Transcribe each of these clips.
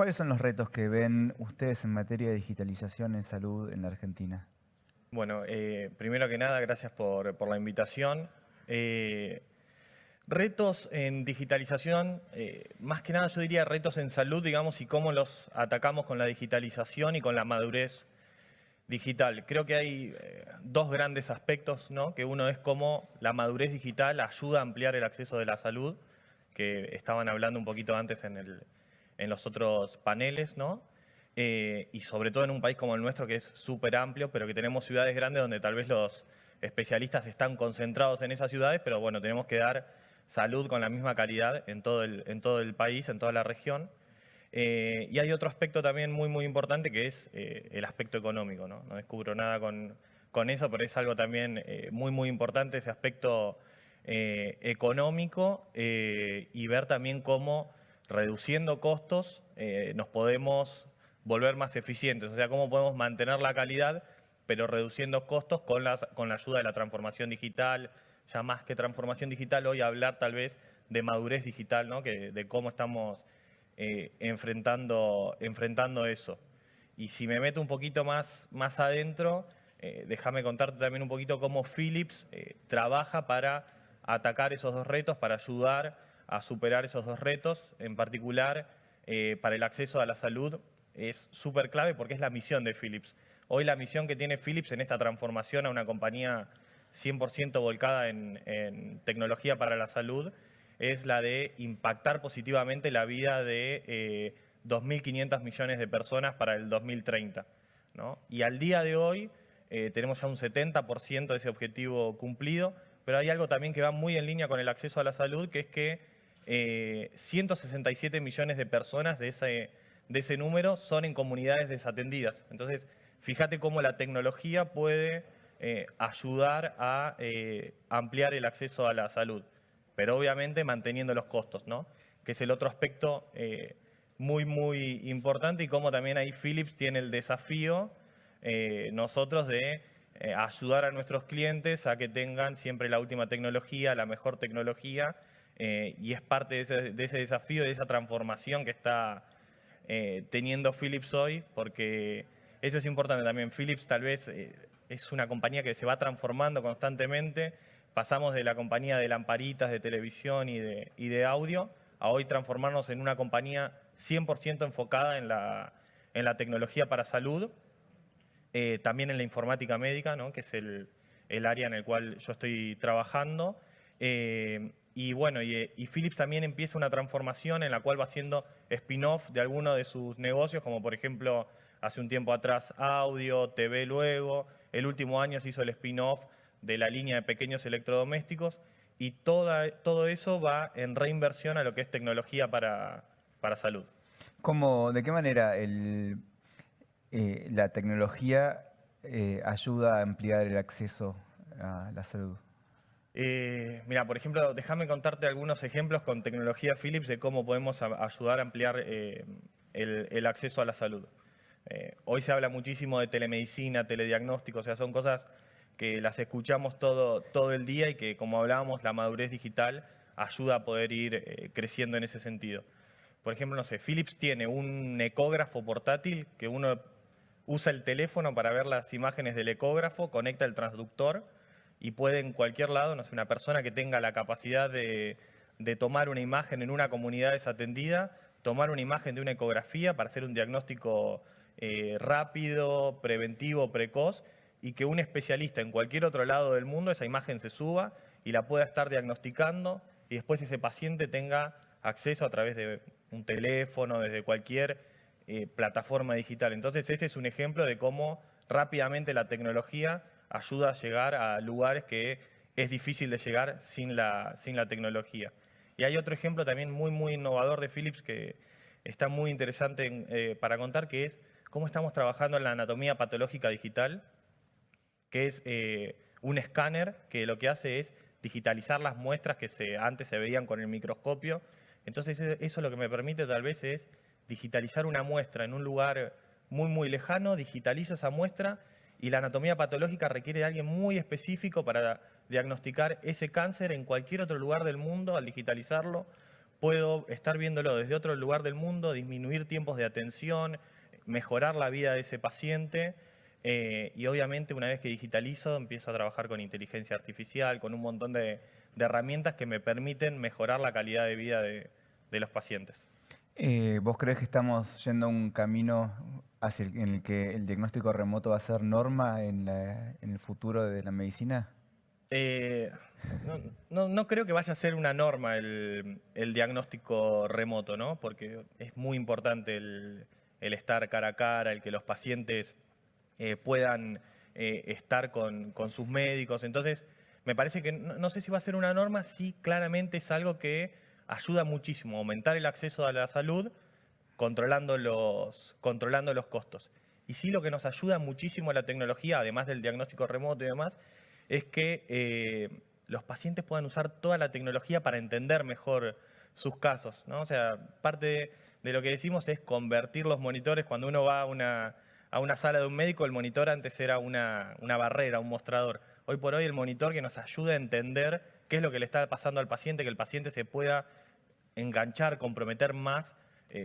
¿Cuáles son los retos que ven ustedes en materia de digitalización en salud en la Argentina? Bueno, primero que nada, gracias por la invitación. Retos en digitalización, más que nada yo diría retos en salud, digamos, y cómo los atacamos con la digitalización y con la madurez digital. Creo que hay dos grandes aspectos, ¿no? Que uno es cómo la madurez digital ayuda a ampliar el acceso de la salud, que estaban hablando un poquito antes en los otros paneles, ¿no? Y sobre todo en un país como el nuestro, que es súper amplio, pero que tenemos ciudades grandes donde tal vez los especialistas están concentrados en esas ciudades, pero bueno, tenemos que dar salud con la misma calidad en todo el país, en toda la región. Y hay otro aspecto también muy importante que es el aspecto económico, ¿no? No descubro nada con eso, pero es algo también muy importante, ese aspecto económico y ver también cómo reduciendo costos nos podemos volver más eficientes, o sea, cómo podemos mantener la calidad, pero reduciendo costos con la ayuda de la transformación digital, ya más que transformación digital, hoy hablar tal vez de madurez digital, ¿no? De cómo estamos enfrentando eso. Y si me meto un poquito más adentro, déjame contarte también un poquito cómo Philips trabaja para atacar esos dos retos, para ayudar a superar esos dos retos, en particular para el acceso a la salud es súper clave porque es la misión de Philips. Hoy la misión que tiene Philips en esta transformación a una compañía 100% volcada en tecnología para la salud es la de impactar positivamente la vida de 2.500 millones de personas para el 2030, ¿no? Y al día de hoy tenemos ya un 70% de ese objetivo cumplido, pero hay algo también que va muy en línea con el acceso a la salud, que es que 167 millones de personas de ese número son en comunidades desatendidas. Entonces, fíjate cómo la tecnología puede ayudar a ampliar el acceso a la salud, pero obviamente manteniendo los costos, ¿no? Que es el otro aspecto muy importante y cómo también ahí Philips tiene el desafío nosotros de ayudar a nuestros clientes a que tengan siempre la última tecnología, la mejor tecnología, y es parte de ese desafío, de esa transformación que está teniendo Philips hoy, porque eso es importante también. Philips tal vez es una compañía que se va transformando constantemente. Pasamos de la compañía de lamparitas, de televisión y de audio, a hoy transformarnos en una compañía 100% enfocada en la tecnología para salud, también en la informática médica, ¿no? Que es el área en el cual yo estoy trabajando. Y bueno, y Philips también empieza una transformación en la cual va haciendo spin-off de algunos de sus negocios, como por ejemplo, hace un tiempo atrás audio, TV luego, el último año se hizo el spin-off de la línea de pequeños electrodomésticos, y todo eso va en reinversión a lo que es tecnología para salud. ¿De qué manera la tecnología ayuda a ampliar el acceso a la salud? Mira, por ejemplo, déjame contarte algunos ejemplos con tecnología Philips de cómo podemos ayudar a ampliar el acceso a la salud. Hoy se habla muchísimo de telemedicina, telediagnóstico, o sea, son cosas que las escuchamos todo el día y que, como hablábamos, la madurez digital ayuda a poder ir creciendo en ese sentido. Por ejemplo, no sé, Philips tiene un ecógrafo portátil que uno usa el teléfono para ver las imágenes del ecógrafo, conecta el transductor y puede en cualquier lado, no sé, una persona que tenga la capacidad de tomar una imagen en una comunidad desatendida, tomar una imagen de una ecografía para hacer un diagnóstico rápido, preventivo, precoz, y que un especialista en cualquier otro lado del mundo esa imagen se suba y la pueda estar diagnosticando, y después ese paciente tenga acceso a través de un teléfono, desde cualquier plataforma digital. Entonces ese es un ejemplo de cómo rápidamente la tecnología ayuda a llegar a lugares que es difícil de llegar sin la tecnología. Y hay otro ejemplo también muy innovador de Philips que está muy interesante para contar, que es cómo estamos trabajando en la anatomía patológica digital, que es un escáner que lo que hace es digitalizar las muestras que antes se veían con el microscopio. Entonces eso lo que me permite tal vez es digitalizar una muestra en un lugar muy lejano, digitalizo esa muestra, y la anatomía patológica requiere de alguien muy específico para diagnosticar ese cáncer en cualquier otro lugar del mundo. Al digitalizarlo puedo estar viéndolo desde otro lugar del mundo, disminuir tiempos de atención, mejorar la vida de ese paciente. Y obviamente una vez que digitalizo, empiezo a trabajar con inteligencia artificial, con un montón de herramientas que me permiten mejorar la calidad de vida de los pacientes. ¿Vos crees que estamos yendo a un camino en el que el diagnóstico remoto va a ser norma en el futuro de la medicina? Eh, no creo que vaya a ser una norma el diagnóstico remoto, ¿no? Porque es muy importante el estar cara a cara, el que los pacientes puedan estar con sus médicos. Entonces, me parece que no sé si va a ser una norma, sí claramente es algo que ayuda muchísimo a aumentar el acceso a la salud controlando los costos. Y sí lo que nos ayuda muchísimo la tecnología, además del diagnóstico remoto y demás, es que los pacientes puedan usar toda la tecnología para entender mejor sus casos, ¿no? O sea, parte de lo que decimos es convertir los monitores. Cuando uno va a una sala de un médico, el monitor antes era una barrera, un mostrador. Hoy por hoy el monitor que nos ayuda a entender qué es lo que le está pasando al paciente, que el paciente se pueda enganchar, comprometer más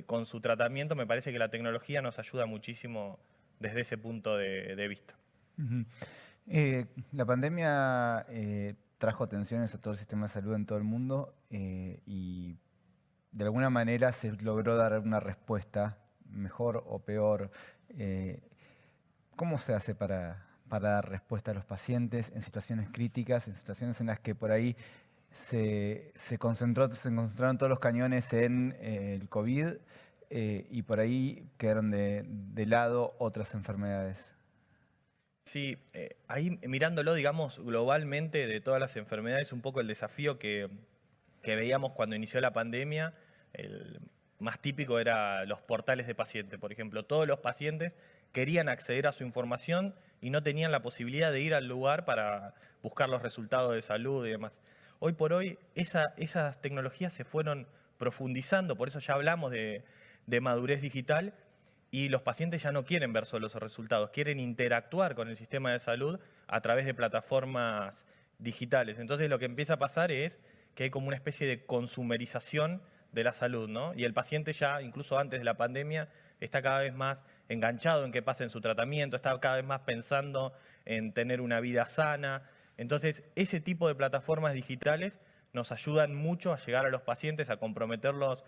con su tratamiento. Me parece que la tecnología nos ayuda muchísimo desde ese punto de vista. Ujú. La pandemia trajo tensiones a todo el sistema de salud en todo el mundo y de alguna manera se logró dar una respuesta, mejor o peor. Eh, ¿Cómo se hace para dar respuesta a los pacientes en situaciones críticas, en situaciones en las que por ahí se concentraron todos los cañones en el COVID y por ahí quedaron de lado otras enfermedades? Sí, ahí mirándolo, digamos, globalmente de todas las enfermedades, un poco el desafío que veíamos cuando inició la pandemia, el más típico era los portales de paciente. Por ejemplo, todos los pacientes querían acceder a su información y no tenían la posibilidad de ir al lugar para buscar los resultados de salud y demás. Hoy por hoy esas tecnologías se fueron profundizando, por eso ya hablamos de madurez digital. Y los pacientes ya no quieren ver solo esos resultados, quieren interactuar con el sistema de salud a través de plataformas digitales. Entonces lo que empieza a pasar es que hay como una especie de consumerización de la salud, ¿no? Y el paciente ya, incluso antes de la pandemia, está cada vez más enganchado en que pase en su tratamiento, está cada vez más pensando en tener una vida sana. Entonces, ese tipo de plataformas digitales nos ayudan mucho a llegar a los pacientes, a comprometerlos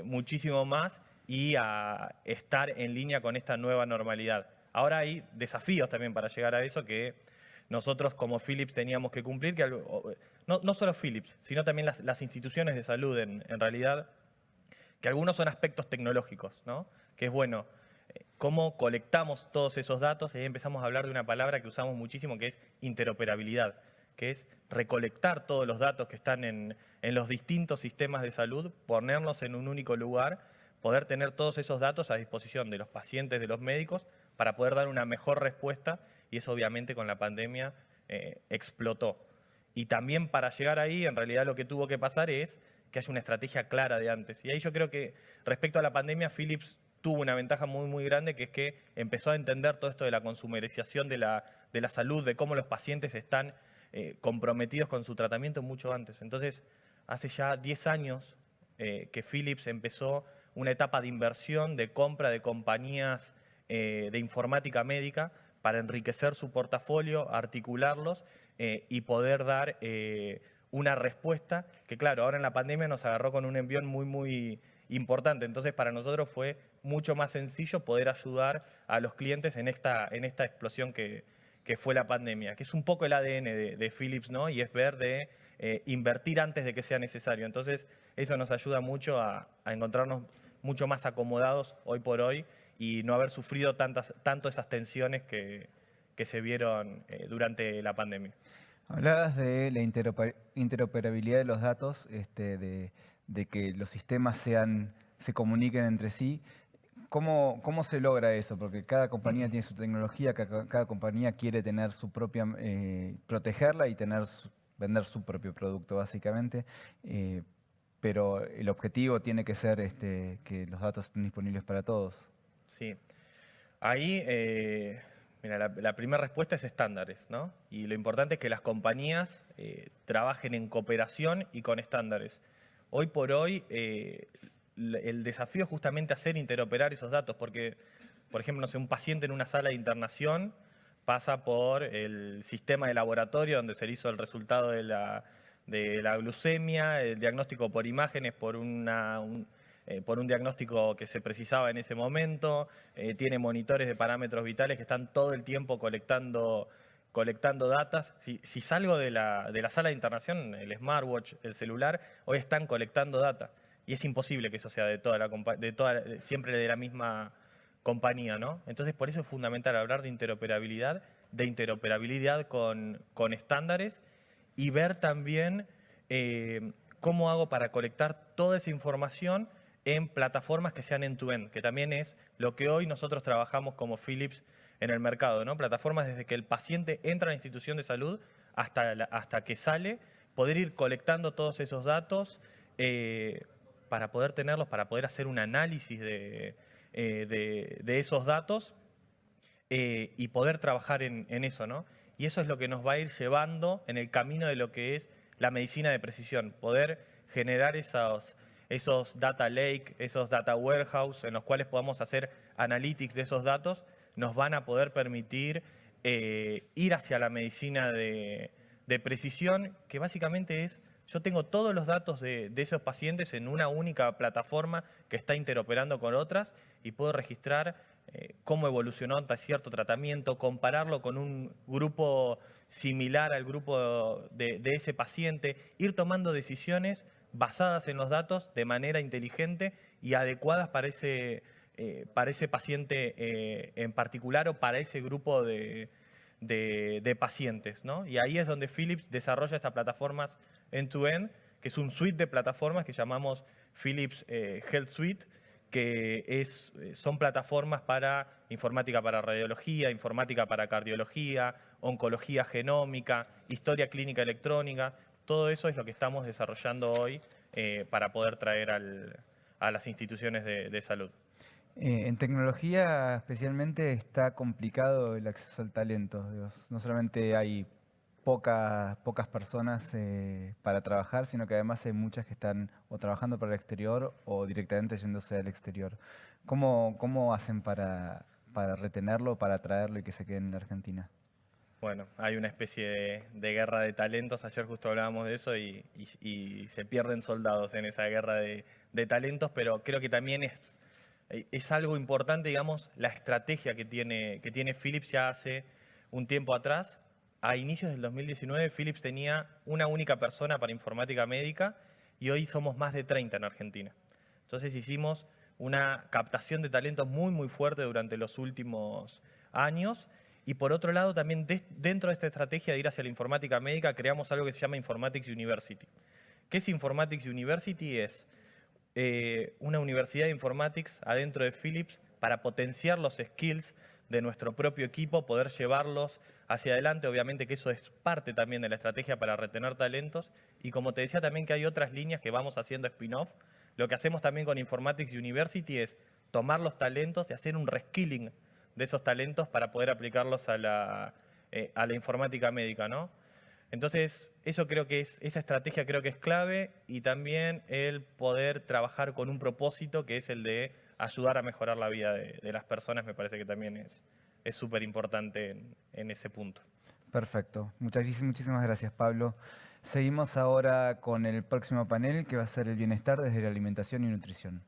muchísimo más y a estar en línea con esta nueva normalidad. Ahora hay desafíos también para llegar a eso que nosotros como Philips teníamos que cumplir, que no solo Philips, sino también las instituciones de salud en realidad, que algunos son aspectos tecnológicos, ¿no? Que es bueno, cómo colectamos todos esos datos, y ahí empezamos a hablar de una palabra que usamos muchísimo, que es interoperabilidad, que es recolectar todos los datos que están en los distintos sistemas de salud, ponerlos en un único lugar, poder tener todos esos datos a disposición de los pacientes, de los médicos, para poder dar una mejor respuesta, y eso obviamente con la pandemia explotó. Y también para llegar ahí, en realidad lo que tuvo que pasar es que haya una estrategia clara de antes. Y ahí yo creo que respecto a la pandemia, Philips tuvo una ventaja muy grande, que es que empezó a entender todo esto de la consumerización de la salud, de cómo los pacientes están comprometidos con su tratamiento mucho antes. Entonces, hace ya 10 años que Philips empezó una etapa de inversión, de compra de compañías de informática médica para enriquecer su portafolio, articularlos y poder dar una respuesta que, claro, ahora en la pandemia nos agarró con un envión muy importante. Entonces, para nosotros fue mucho más sencillo poder ayudar a los clientes en esta explosión que fue la pandemia, que es un poco el ADN de Philips, ¿no? Y es ver de invertir antes de que sea necesario. Entonces, eso nos ayuda mucho a encontrarnos mucho más acomodados hoy por hoy y no haber sufrido tanto esas tensiones que se vieron durante la pandemia. Hablabas de la interoperabilidad de los datos, de que los sistemas se comuniquen entre sí. ¿Cómo se logra eso? Porque cada compañía tiene su tecnología, cada compañía quiere tener su propia, protegerla y vender su propio producto, básicamente. Pero el objetivo tiene que ser que los datos estén disponibles para todos. Sí. Ahí, mira, la primera respuesta es estándares, ¿no? Y lo importante es que las compañías trabajen en cooperación y con estándares. hoy por hoy el desafío es justamente hacer interoperar esos datos, porque, por ejemplo, no sé, un paciente en una sala de internación pasa por el sistema de laboratorio donde se le hizo el resultado de la glucemia, el diagnóstico por imágenes, por un diagnóstico que se precisaba en ese momento, tiene monitores de parámetros vitales que están todo el tiempo colectando datas. Si salgo de la sala de internación, el smartwatch, el celular, hoy están colectando data. Y es imposible que eso sea siempre de la misma compañía, ¿no? Entonces, por eso es fundamental hablar de interoperabilidad con estándares y ver también cómo hago para colectar toda esa información en plataformas que sean end-to-end, que también es lo que hoy nosotros trabajamos como Philips en el mercado, ¿no? Plataformas desde que el paciente entra a la institución de salud hasta que sale, poder ir colectando todos esos datos para poder tenerlos, para poder hacer un análisis de esos datos y poder trabajar en eso, ¿no? Y eso es lo que nos va a ir llevando en el camino de lo que es la medicina de precisión, poder generar esos data lake, esos data warehouse en los cuales podamos hacer analytics de esos datos, nos van a poder permitir ir hacia la medicina de precisión, que básicamente es, yo tengo todos los datos de esos pacientes en una única plataforma que está interoperando con otras y puedo registrar cómo evolucionó ante cierto tratamiento, compararlo con un grupo similar al grupo de ese paciente, ir tomando decisiones basadas en los datos de manera inteligente y adecuadas para ese paciente en particular o para ese grupo de pacientes, ¿no? Y ahí es donde Philips desarrolla estas plataformas end-to-end, que es un suite de plataformas que llamamos Philips Health Suite, que son plataformas para informática para radiología, informática para cardiología, oncología genómica, historia clínica electrónica. Todo eso es lo que estamos desarrollando hoy para poder traer a las instituciones de salud. En tecnología especialmente está complicado el acceso al talento. Dios. No solamente hay pocas personas para trabajar, sino que además hay muchas que están o trabajando para el exterior o directamente yéndose al exterior. ¿Cómo hacen para retenerlo, para atraerlo y que se queden en la Argentina? Bueno, hay una especie de guerra de talentos. Ayer justo hablábamos de eso y se pierden soldados en esa guerra de talentos, pero creo que también es algo importante, digamos, la estrategia que tiene Philips ya hace un tiempo atrás. A inicios del 2019, Philips tenía una única persona para informática médica y hoy somos más de 30 en Argentina. Entonces hicimos una captación de talentos muy, muy fuerte durante los últimos años. Y por otro lado, también dentro de esta estrategia de ir hacia la informática médica, creamos algo que se llama Informatics University. ¿Qué es Informatics University? Es una universidad de Informatics adentro de Philips para potenciar los skills de nuestro propio equipo, poder llevarlos hacia adelante. Obviamente que eso es parte también de la estrategia para retener talentos. Y como te decía también que hay otras líneas que vamos haciendo spin-off. Lo que hacemos también con Informatics University es tomar los talentos y hacer un reskilling de esos talentos para poder aplicarlos a la informática médica, ¿no? Entonces, esa estrategia creo que es clave y también el poder trabajar con un propósito que es el de ayudar a mejorar la vida de las personas, me parece que también es súper importante en ese punto. Perfecto. Muchísimas gracias, Pablo. Seguimos ahora con el próximo panel que va a ser el bienestar desde la alimentación y nutrición.